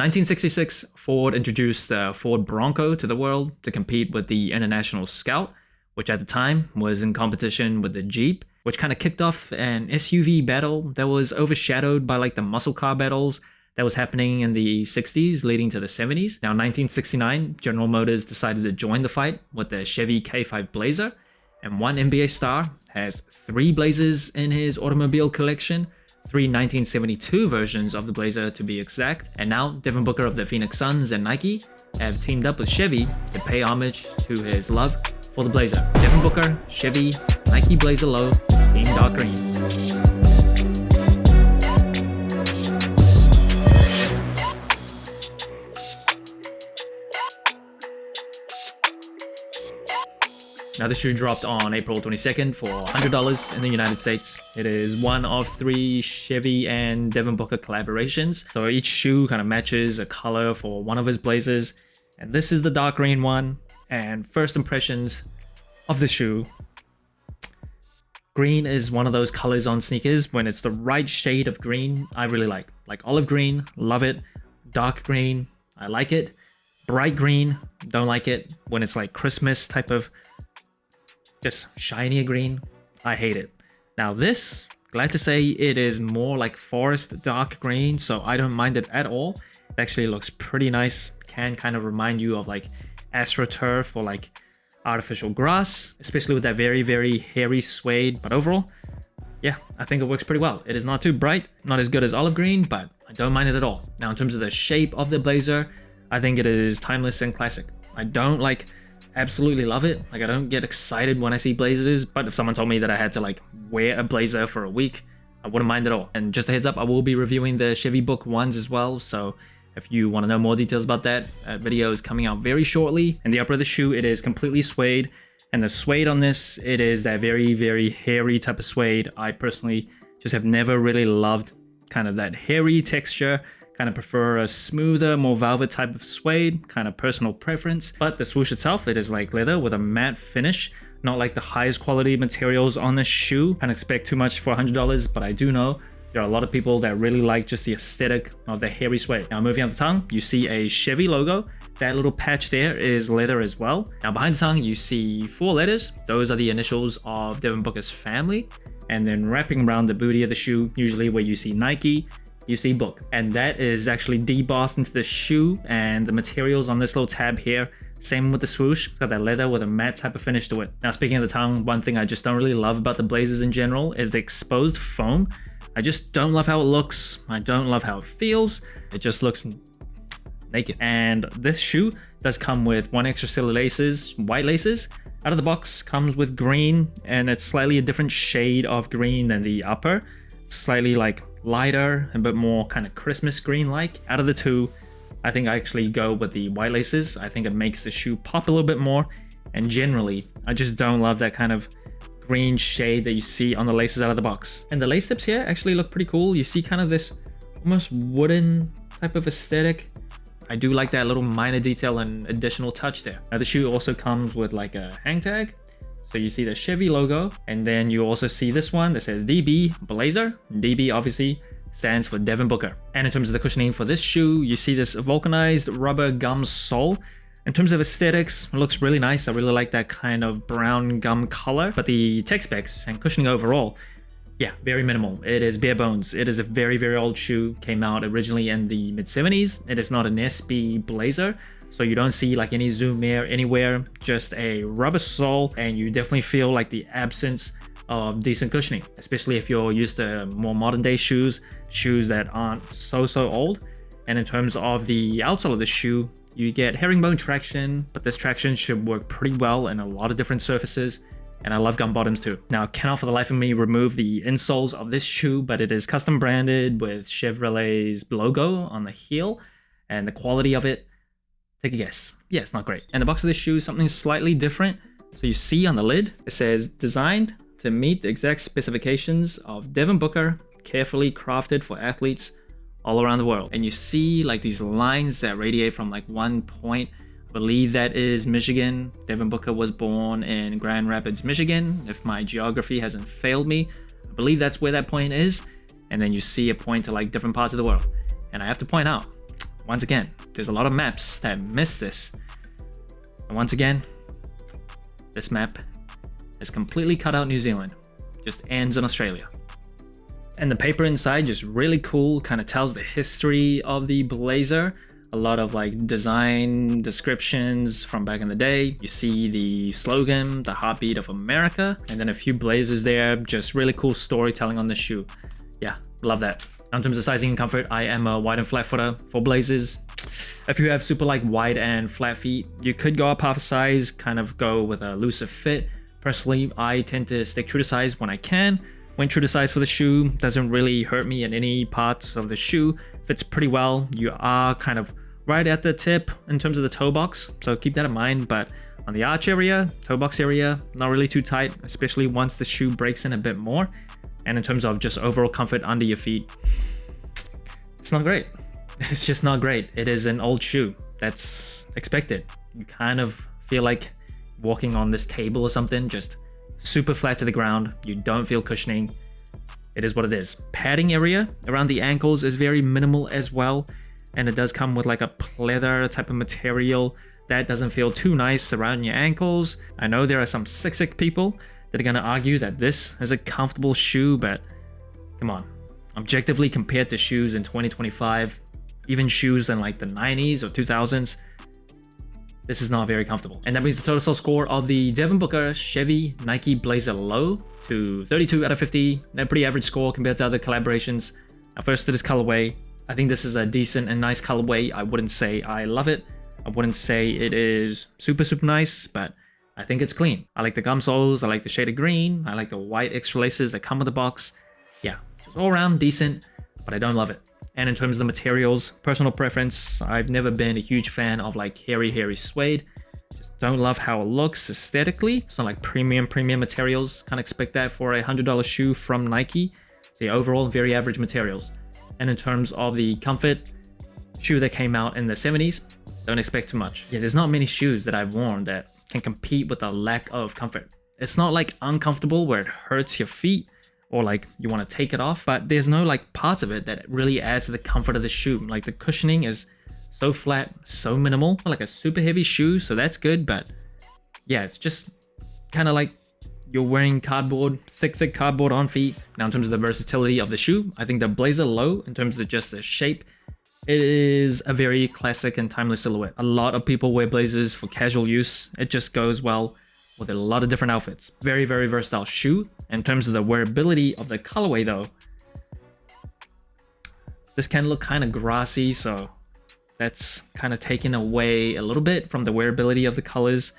1966, Ford introduced the Ford Bronco to the world to compete with the International Scout, which at the time was in competition with the Jeep, which kind of kicked off an SUV battle that was overshadowed by like the muscle car battles that was happening in the 60s leading to the 70s. Now, 1969, General Motors decided to join the fight with the Chevy K5 Blazer, and one NBA star has 3 Blazers in his automobile collection, 3 1972 versions of the Blazer to be exact. And now Devin Booker of the Phoenix Suns and Nike have teamed up with Chevy to pay homage to his love for the Blazer. Devin Booker, Chevy, Nike Blazer Low, Team Dark Green. Now, the shoe dropped on April 22nd for $100 in the United States. It is one of 3 Chevy and Devin Booker collaborations. So each shoe kind of matches a color for one of his Blazers. And this is the dark green one. And first impressions of the shoe. Green is one of those colors on sneakers when it's the right shade of green I really like. Like olive green, love it. Dark green, I like it. Bright green, don't like it. When it's like Christmas type of just shiny green, I hate it. Now this, glad to say it is more like forest dark green, so I don't mind it at all. It actually looks pretty nice. Can kind of remind you of like AstroTurf or like artificial grass, especially with that very, very hairy suede. But overall, yeah, I think it works pretty well. It is not too bright, not as good as olive green, but I don't mind it at all. Now, in terms of the shape of the Blazer, I think it is timeless and classic. I don't like absolutely love it. Like, I don't get excited when I see Blazers, but if someone told me that I had to like wear a Blazer for a week, I wouldn't mind at all. And just a heads up, I will be reviewing the Chevy Book ones as well, so if you want to know more details about that, video is coming out very shortly. In the upper of the shoe, it is completely suede, and the suede on this, it is that very, very hairy type of suede. I personally just have never really loved kind of that hairy texture. Kind of prefer a smoother, more velvet type of suede, kind of personal preference. But the swoosh itself, it is like leather with a matte finish, not like the highest quality materials on the shoe. Can't expect too much for $100, but I do know there are a lot of people that really like just the aesthetic of the hairy suede. Now, moving on the tongue, you see a Chevy logo. That little patch there is leather as well. Now, behind the tongue, you see 4 letters. Those are the initials of Devin Booker's family. And then wrapping around the booty of the shoe, usually where you see Nike, you see Book. And that is actually debossed into the shoe, and the materials on this little tab here, same with the swoosh. It's got that leather with a matte type of finish to it. Now, speaking of the tongue, one thing I just don't really love about the Blazers in general is the exposed foam. I just don't love how it looks. I don't love how it feels. It just looks naked. And this shoe does come with 1 extra set of laces, white laces. Out of the box, comes with green, and it's slightly a different shade of green than the upper. It's slightly like lighter, a bit more kind of Christmas green like. Out of the 2, I think I actually go with the white laces. I think it makes the shoe pop a little bit more. And generally, I just don't love that kind of green shade that you see on the laces out of the box. And the lace tips here actually look pretty cool. You see kind of this almost wooden type of aesthetic. I do like that little minor detail and additional touch there. Now, the shoe also comes with like a hang tag. So you see the Chevy logo, and then you also see this one that says DB Blazer. DB obviously stands for Devin Booker. And in terms of the cushioning for this shoe, you see this vulcanized rubber gum sole. In terms of aesthetics, it looks really nice. I really like that kind of brown gum color, but the tech specs and cushioning overall, yeah, very minimal. It is bare bones. It is a very, very old shoe. Came out originally in the mid-70s. It is not an SB Blazer, so you don't see like any zoom air anywhere, just a rubber sole, and you definitely feel like the absence of decent cushioning, especially if you're used to more modern day shoes that aren't so old. And in terms of the outsole of the shoe, you get herringbone traction, but this traction should work pretty well in a lot of different surfaces. And I love gum bottoms too. Now, I cannot for the life of me remove the insoles of this shoe, but it is custom branded with Chevrolet's logo on the heel, and the quality of it, take a guess. Yeah, it's not great. And the box of this shoe is something slightly different. So you see on the lid, it says designed to meet the exact specifications of Devin Booker, carefully crafted for athletes all around the world. And you see like these lines that radiate from like one point. I believe that is Michigan. Devin Booker was born in Grand Rapids, Michigan. If my geography hasn't failed me, I believe that's where that point is. And then you see a point to like different parts of the world. And I have to point out, once again, there's a lot of maps that miss this. And once again, this map is completely cut out New Zealand. Just ends in Australia. And the paper inside just really cool, kind of tells the history of the Blazer. A lot of like design descriptions from back in the day. You see the slogan, the heartbeat of America, and then a few Blazers there. Just really cool storytelling on the shoe. Yeah, love that. Now, in terms of sizing and comfort, I am a wide and flat footer for Blazers. If you have super like wide and flat feet, you could go up half a size, kind of go with a looser fit. Personally, I tend to stick true to size when I can. When true to size for the shoe, doesn't really hurt me in any parts of the shoe. Fits pretty well. You are kind of right at the tip in terms of the toe box, so keep that in mind. But on the arch area, toe box area, not really too tight, especially once the shoe breaks in a bit more. And in terms of just overall comfort under your feet, it's not great. It's just not great. It is an old shoe. That's expected. You kind of feel like walking on this table or something, just super flat to the ground. You don't feel cushioning. It is what it is. Padding area around the ankles is very minimal as well, and it does come with like a pleather type of material that doesn't feel too nice around your ankles. I know there are some sick people that are going to argue that this is a comfortable shoe, but come on. Objectively, compared to shoes in 2025, even shoes in like the 90s or 2000s, this is not very comfortable. And that brings the total sole score of the Devin Booker Chevy Nike Blazer Low to 32 out of 50. A pretty average score compared to other collaborations. Now, first to this colorway. I think this is a decent and nice colorway. I wouldn't say I love it. I wouldn't say it is super nice, but I think it's clean. I like the gum soles. I like the shade of green. I like the white extra laces that come with the box. Yeah, just all around decent, but I don't love it. And in terms of the materials, personal preference, I've never been a huge fan of like hairy suede. Just don't love how it looks aesthetically. It's not like premium materials. Can't expect that for a $100 shoe from Nike. So yeah, overall, very average materials. And in terms of the comfort, shoe that came out in the 70s, don't expect too much. Yeah, there's not many shoes that I've worn that can compete with the lack of comfort. It's not like uncomfortable where it hurts your feet, or like you want to take it off, but there's no like parts of it that really adds to the comfort of the shoe. Like the cushioning is so flat, so minimal. Not like a super heavy shoe, so that's good, but yeah, it's just kind of like you're wearing cardboard, thick cardboard on feet. Now, in terms of the versatility of the shoe, I think the Blazer Low, in terms of just the shape, it is a very classic and timeless silhouette. A lot of people wear Blazers for casual use. It just goes well with a lot of different outfits. Very versatile shoe. In terms of the wearability of the colorway though, this can look kind of grassy, so that's kind of taken away a little bit from the wearability of the colors.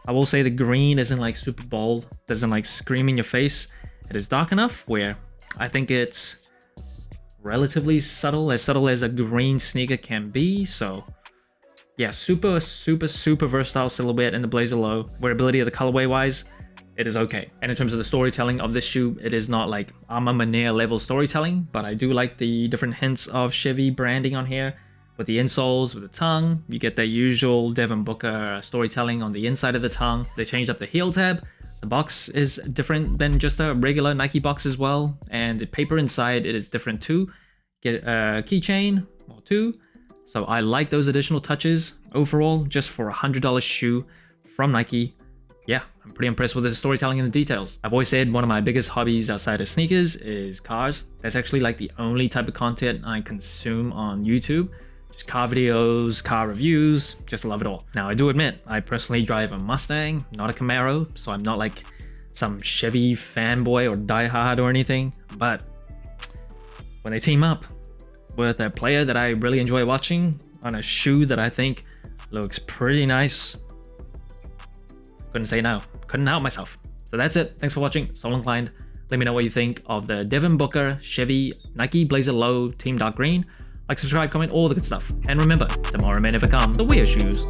I will say the green isn't like super bold, doesn't like scream in your face. It is dark enough where I think it's relatively subtle as a green sneaker can be. So yeah, super versatile silhouette in the Blazer Low. Wearability of the colorway wise, it is okay. And in terms of the storytelling of this shoe, it is not like Arma Manea level storytelling, but I do like the different hints of Chevy branding on here. With the insoles, with the tongue, you get the usual Devin Booker storytelling on the inside of the tongue. They changed up the heel tab. The box is different than just a regular Nike box as well. And the paper inside, it is different too. Get a keychain or two. So I like those additional touches. Overall, just for a $100 shoe from Nike, yeah, I'm pretty impressed with the storytelling and the details. I've always said one of my biggest hobbies outside of sneakers is cars. That's actually like the only type of content I consume on YouTube. Just car videos, car reviews, just love it all. Now, I do admit, I personally drive a Mustang, not a Camaro, so I'm not like some Chevy fanboy or diehard or anything, but when they team up with a player that I really enjoy watching on a shoe that I think looks pretty nice, couldn't say no, couldn't help myself. So that's it. Thanks for watching. Soul Inclined. Let me know what you think of the Devin Booker Chevy Nike Blazer Low Team Dark Green. Like, subscribe, comment, all the good stuff. And remember, tomorrow may never come, so wear shoes.